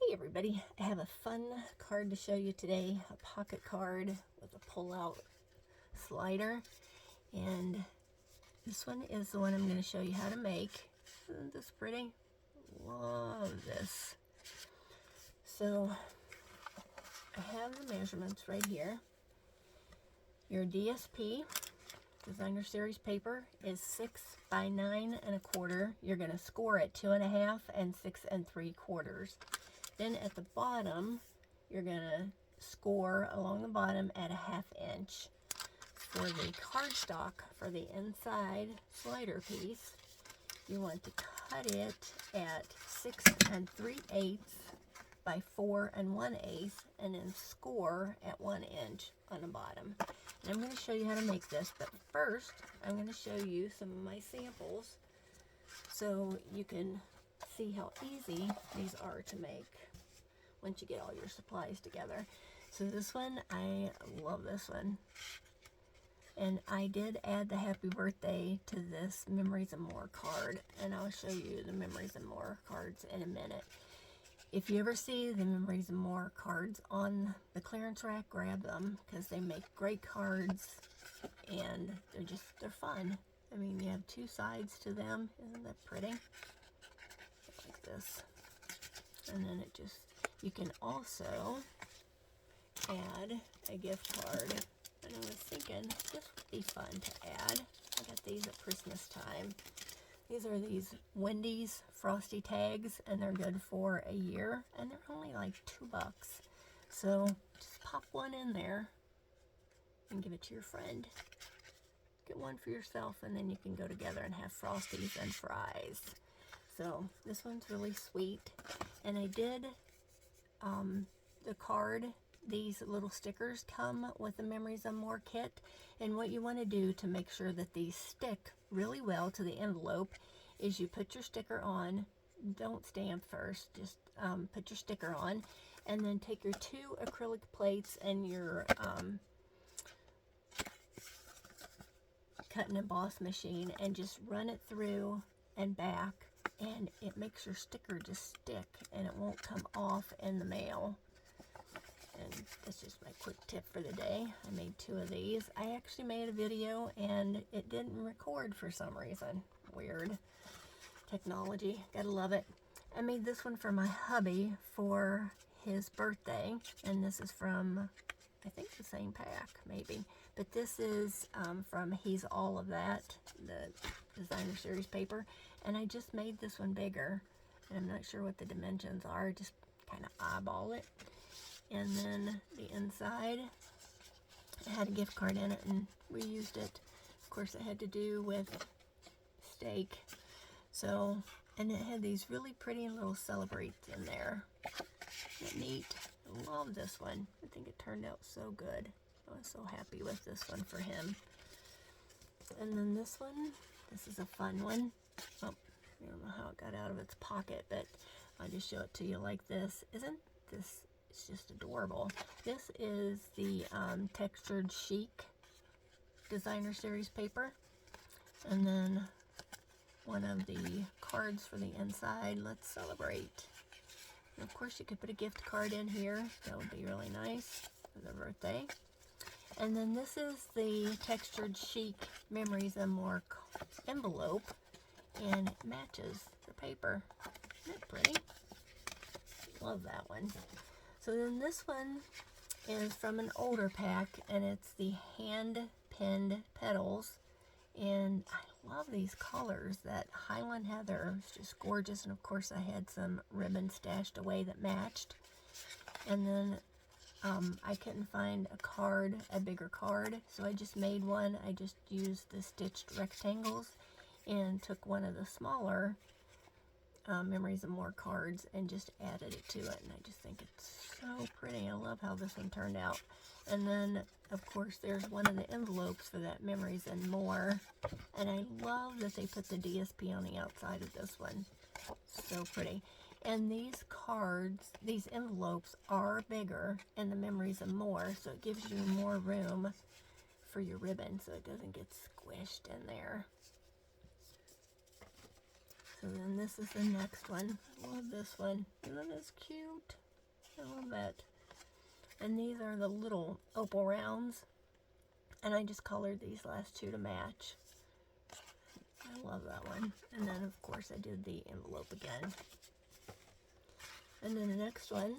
Hey everybody, I have a fun card to show you today, a pocket card with a pull-out slider, and this one is the one I'm going to show you how to make. Isn't this pretty? Love this. So I have the measurements right here. Your DSP, Designer Series paper, is 6 by 9 1/4. You're going to score at 2.5 and 6 3/4. Then at the bottom, you're going to score along the bottom at 1/2 inch. For the cardstock, for the inside slider piece, you want to cut it at 6 3/8 by 4 1/8, and then score at 1 inch on the bottom. And I'm going to show you how to make this, but first I'm going to show you some of my samples so you can see how easy these are to make once you get all your supplies together. So this one, I love this one. And I did add the happy birthday to this Memories and More card, and I'll show you the Memories and More cards in a minute. If you ever see the Memories and More cards on the clearance rack, grab them, because they make great cards and they're fun. I mean, you have two sides to them. Isn't that pretty? Like this. And then you can also add a gift card. And I was thinking this would be fun to add. I got these at Christmas time. These are these Wendy's Frosty tags, and they're good for a year, and they're only like $2. So just pop one in there and give it to your friend. Get one for yourself, and then you can go together and have Frosties and fries. So this one's really sweet. And I did the card. These little stickers come with the Memories and More kit, and what you want to do to make sure that these stick really well to the envelope is you put your sticker on. Don't stamp first, just put your sticker on, and then take your 2 acrylic plates and your cut and emboss machine and just run it through and back, and it makes your sticker just stick and it won't come off in the mail. And that's just my quick tip for the day. I made 2 of these. I actually made a video and it didn't record for some reason. Weird technology. Gotta love it. I made this one for my hubby for his birthday, and this is from, I think, the same pack maybe, but this is from He's All of That, the Designer Series paper, and I just made this one bigger, and I'm not sure what the dimensions are. Just kind of eyeball it. And then the inside, it had a gift card in it, and we used it. Of course, it had to do with steak. So, and it had these really pretty little celebrates in there. Isn't that neat? I love this one. I think it turned out so good. I was so happy with this one for him. And then this one, this is a fun one. Oh, I don't know how it got out of its pocket, but I'll just show it to you like this. Isn't this... It's just adorable. This is the Textured Chic Designer Series paper. And then one of the cards for the inside, Let's Celebrate. And of course you could put a gift card in here. That would be really nice for their birthday. And then this is the Textured Chic Memories and More envelope. And it matches the paper. Isn't that pretty? Love that one. So then this one is from an older pack, and it's the hand-pinned petals, and I love these colors. That Highland Heather is just gorgeous, and of course I had some ribbon stashed away that matched. And then I couldn't find a bigger card, so I just made one. I just used the stitched rectangles and took one of the smaller Memories and More cards and just added it to it, and I just think it's so pretty. I love how this one turned out. And then of course there's one of the envelopes for that Memories and More, and I love that they put the DSP on the outside of this one. So pretty. And these cards, these envelopes are bigger in the Memories and More, so it gives you more room for your ribbon so it doesn't get squished in there. So then this is the next one. I love this one. Isn't this cute? I love that. And these are the little opal rounds. And I just colored these last two to match. I love that one. And then, of course, I did the envelope again. And then the next one,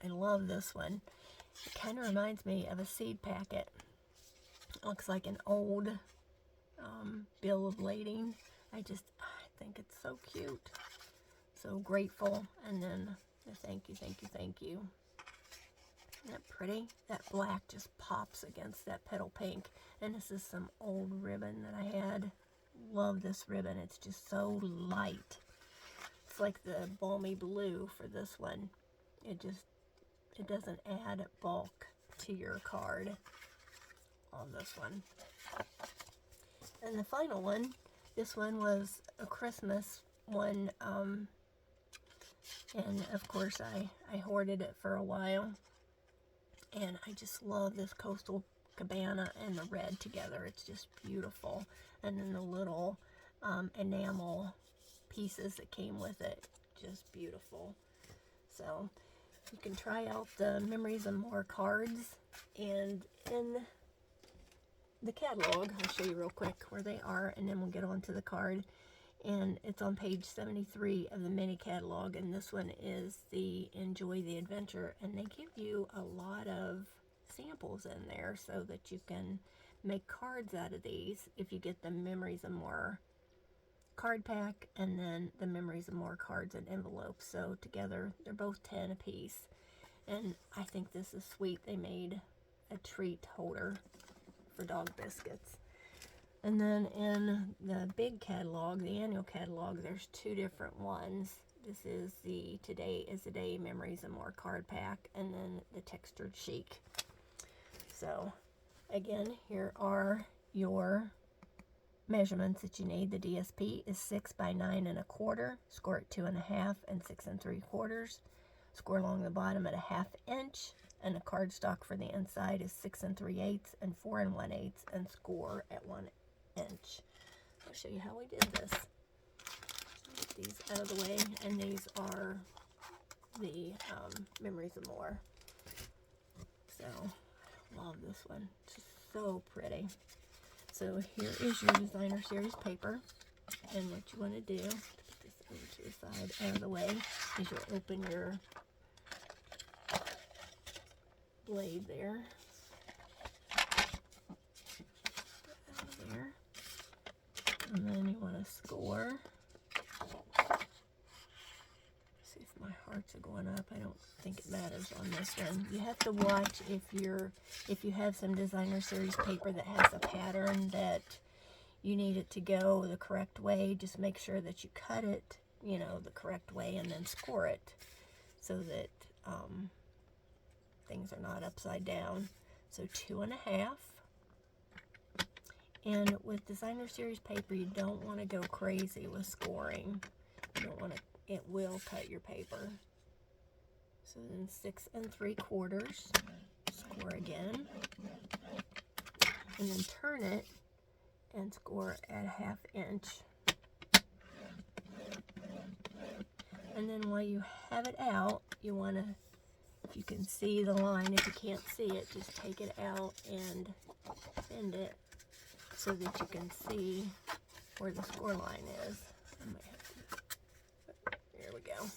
I love this one. It kind of reminds me of a seed packet. It looks like an old bill of lading. I think it's so cute. So grateful. And then the thank you, thank you, thank you. Isn't that pretty? That black just pops against that petal pink. And this is some old ribbon that I had. Love this ribbon. It's just so light. It's like the balmy blue for this one. It doesn't add bulk to your card. Love this one. And the final one, this one was a Christmas one. And of course I hoarded it for a while. And I just love this Coastal Cabana and the red together. It's just beautiful. And then the little enamel pieces that came with it, just beautiful. So you can try out the Memories and More cards, and in the catalog, I'll show you real quick where they are, and then we'll get on to the card. And it's on page 73 of the mini catalog, and this one is the Enjoy the Adventure, and they give you a lot of samples in there so that you can make cards out of these if you get the Memories and More card pack and then the Memories and More cards and envelopes. So together they're both 10 a piece, and I think this is sweet. They made a treat holder for dog biscuits. And then in the big catalog, the annual catalog, there's two different ones. This is the Today is the Day Memories and More card pack, and then the Textured Chic. So again, here are your measurements that you need. The DSP is 6 by 9 1/4, score at 2 1/2 and 6 3/4. Score along the bottom at a 1/2 inch, and the cardstock for the inside is 6 3/8 and 4 1/8, and score at 1 inch. I'll show you how we did this. Get these out of the way, and these are the Memories and More. So, love this one. It's just so pretty. So here is your designer series paper, and what you want to do, to put this over to the side, out of the way, is you'll open your blade there. Out of there. And then you want to score. See if my hearts are going up. I don't think it matters on this one. You have to watch if you have some designer series paper that has a pattern that you need it to go the correct way. Just make sure that you cut it, the correct way, and then score it so that things are not upside down. So 2 1/2. And with designer series paper, you don't want to go crazy with scoring. You don't want to, it will cut your paper. So then 6 3/4, score again, and then turn it and score at a 1/2 inch. And then while you have it out, you want to, if you can see the line, if you can't see it, just take it out and bend it so that you can see where the score line is. I might have to, there we go.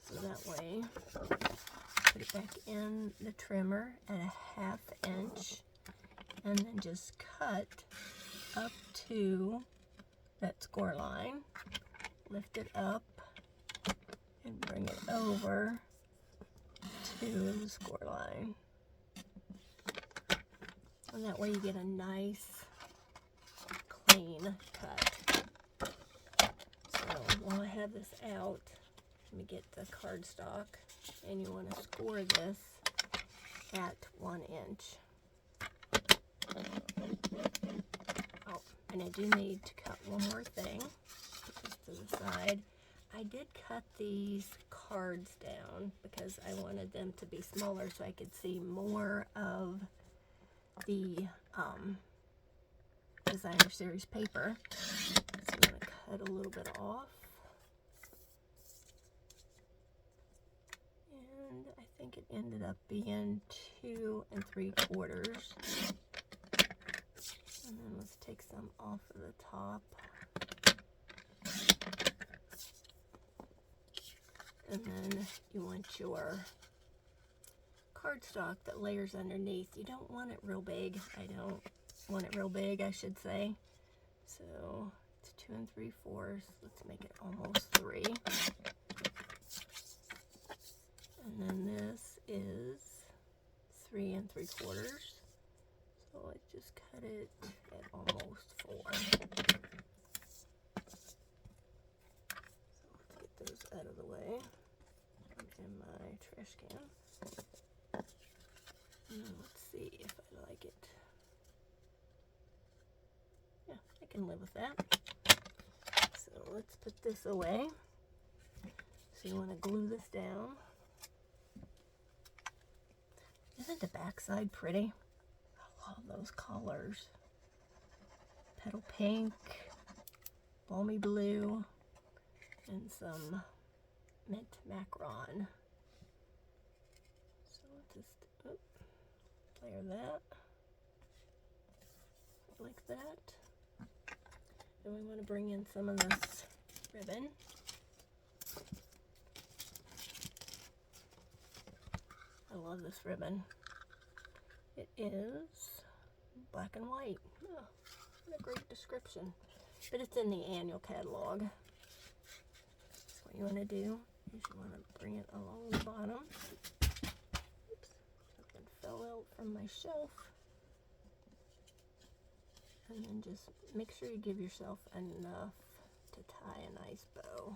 So that way, put it back in the trimmer at a 1/2 inch, and then just cut up to that score line, lift it up, and bring it over to the score line. And that way you get a nice, clean cut. So while I have this out, let me get the cardstock, and you want to score this at 1 inch. Oh, and I do need to cut one more thing. Put this to the side. I did cut these cards down because I wanted them to be smaller so I could see more of the designer series paper. So I'm going to cut a little bit off. And I think it ended up being 2 3/4. And then let's take some off of the top. And then you want your cardstock that layers underneath. You don't want it real big. I don't want it real big, I should say. So it's 2 3/4. Let's make it almost 3. And then this is 3 3/4. So I just cut it at almost 4. So let's get those out of the way. In my trash can. And let's see if I like it. Yeah, I can live with that. So let's put this away. So you want to glue this down. Isn't the backside pretty? I love those colors. Petal pink, balmy blue, and some mint macaron. So we'll just layer that like that. Then we want to bring in some of this ribbon. I love this ribbon. It is black and white. Oh, what a great description. But it's in the annual catalog. So what you want to do is you want to bring it along the bottom. Oops, something fell out from my shelf. And then just make sure you give yourself enough to tie a nice bow.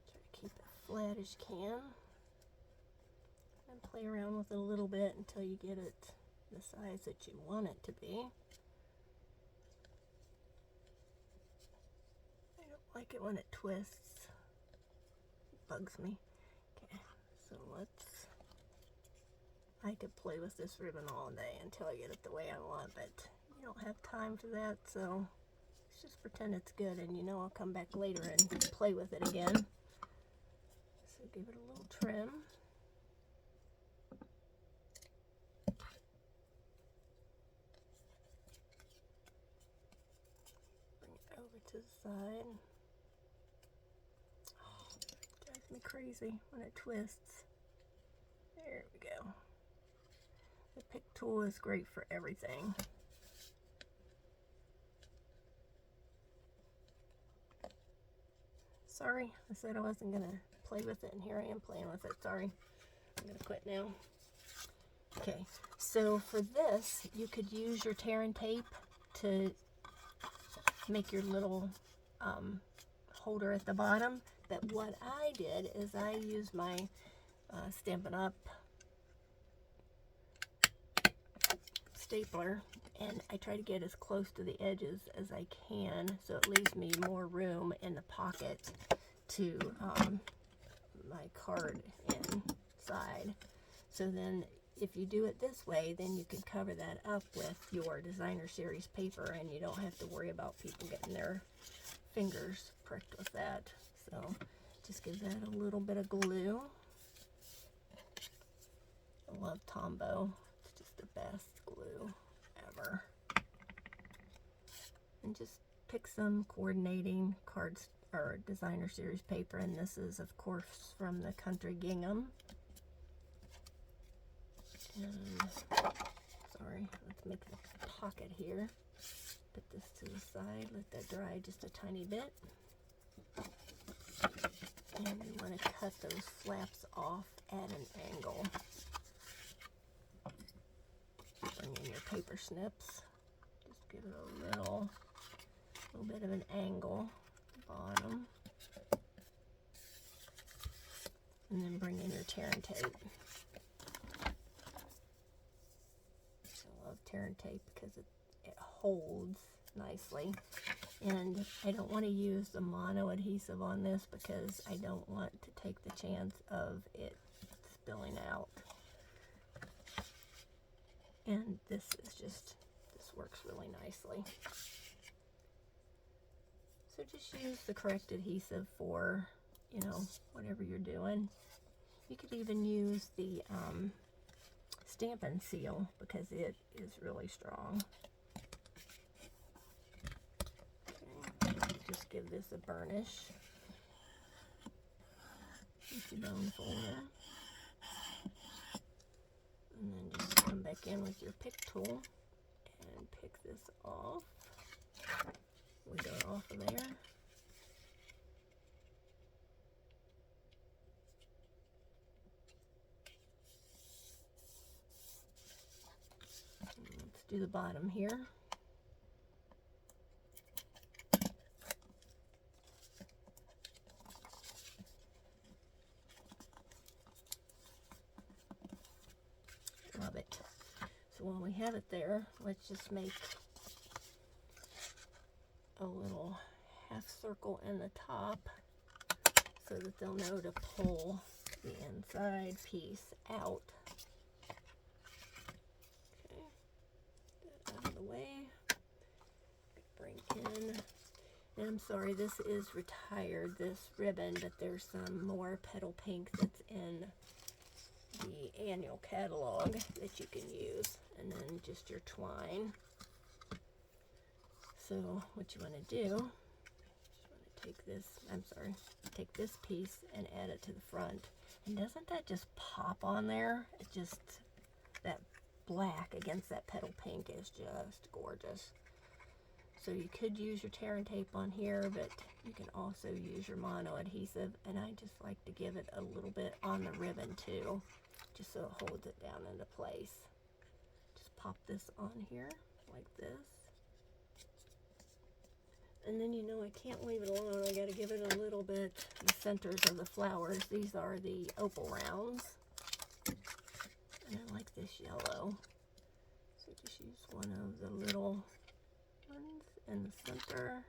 Try to keep it flat as you can. And play around with it a little bit until you get it the size that you want it to be. I don't like it when it twists. It bugs me. Okay, so I could play with this ribbon all day until I get it the way I want, but you don't have time for that, so let's just pretend it's good, and you know I'll come back later and play with it again. So give it a little trim. Bring it over to the side. Oh, it drives me crazy when it twists. There we go. The pick tool is great for everything. Sorry, I said I wasn't going to play with it, and here I am playing with it. Sorry. I'm going to quit now. Okay, so for this, you could use your tear and tape to make your little holder at the bottom. But what I did is I used my Stampin' Up! Stapler, and I try to get as close to the edges as I can, so it leaves me more room in the pocket to my card inside. So then if you do it this way, then you can cover that up with your designer series paper, and you don't have to worry about people getting their fingers pricked with that. So just give that a little bit of glue. I love Tombow. It's just the best glue ever. And just pick some coordinating cards or designer series paper, and this is of course from the Country Gingham. And sorry, let's make the pocket here. Put this to the side, let that dry just a tiny bit. And you want to cut those flaps off at an angle. Bring in your paper snips. Just give it a little bit of an angle at the bottom. And then bring in your tear and tape. I love tear and tape because it holds nicely. And I don't want to use the mono adhesive on this because I don't want to take the chance of it spilling out. And this works really nicely. So just use the correct adhesive for, you know, whatever you're doing. You could even use the Stampin' Seal because it is really strong. Okay. Just give this a burnish with your bone folder. And then just come back in with your pick tool and pick this off. Wiggle it off of there. And let's do the bottom here. Love it. So when we have it there, let's just make a little half circle in the top so that they'll know to pull the inside piece out. Okay, get out of the way. Bring in, and I'm sorry, this is retired, this ribbon, but there's some more petal pink that's in the annual catalog that you can use, and then just your twine. So what you want to do, you want to take this, take this piece and add it to the front. And doesn't that just pop on there? It just, that black against that petal pink is just gorgeous. So you could use your tear and tape on here, but you can also use your mono adhesive, and I just like to give it a little bit on the ribbon too, just so it holds it down into place. Just pop this on here like this. And then, you know, I can't leave it alone. I got to give it a little bit, the centers of the flowers. These are the opal rounds. And I like this yellow. So just use one of the little ones in the center.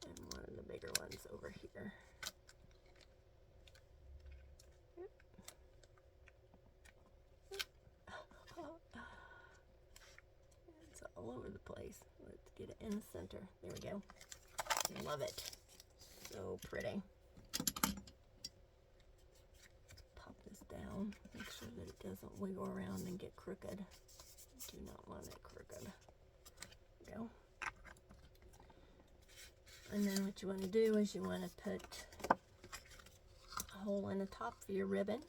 And one of the bigger ones over here. Yep. It's all over the place. Let's get it in the center. There we go. Love it. So pretty. Pop this down. Make sure that it doesn't wiggle around and get crooked. Do not want it crooked. There we go. And then what you want to do is you want to put a hole in the top for your ribbon.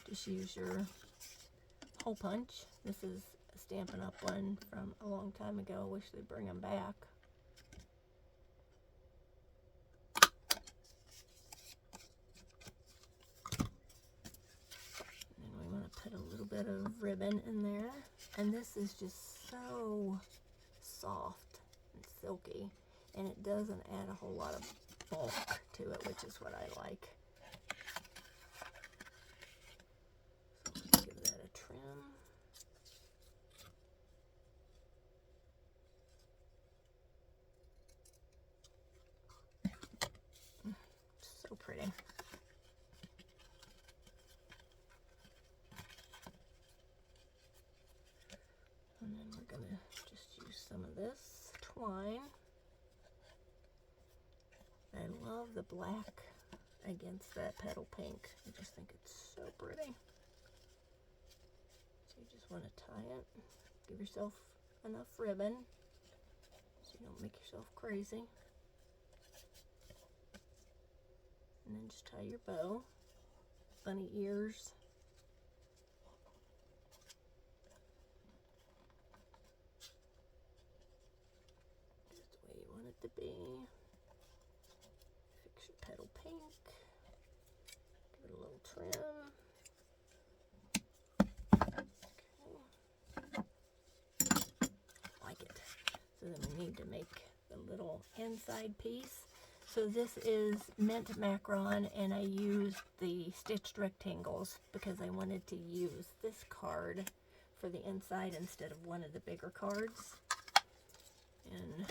Just use your hole punch. This is a Stampin' Up! One from a long time ago. Wish they'd bring them back. And we want to put a little bit of ribbon in there. And this is just so soft and silky. And it doesn't add a whole lot of bulk to it, which is what I like. So let's give that a trim. So pretty. And then we're going to just use some of this twine. I love the black against that petal pink. I just think it's so pretty. So you just want to tie it. Give yourself enough ribbon so you don't make yourself crazy. And then just tie your bow. Bunny ears. Just the way you want it to be. Fix your petal pink. Give it a little trim. Okay. Like it. So then we need to make the little inside piece. So this is mint macaron, and I used the stitched rectangles because I wanted to use this card for the inside instead of one of the bigger cards. And you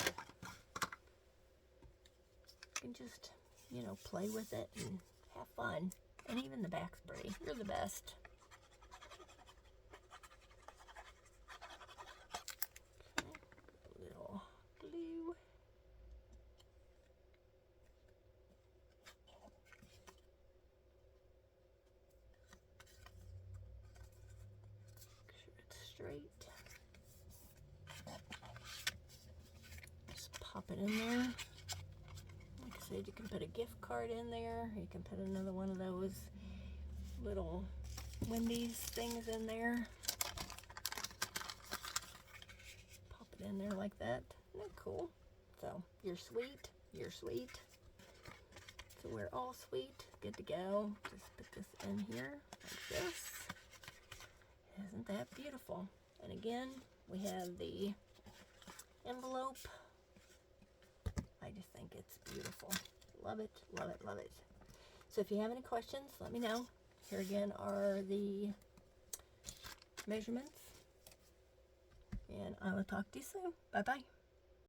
can just, you know, play with it and have fun. And even the back's pretty. You're the best. Okay, a little glue. Make sure it's straight. Just pop it in there. Like I said, you can put a gift card in there. You can put another one of those little Wendy's things in there. Pop it in there like that. Isn't that cool? So you're sweet. You're sweet. So we're all sweet. Good to go. Just put this in here like this. Isn't that beautiful? And again, we have the envelope. I just think it's beautiful. Love it, love it, love it. So if you have any questions, let me know. Here again are the measurements. And I will talk to you soon. Bye-bye.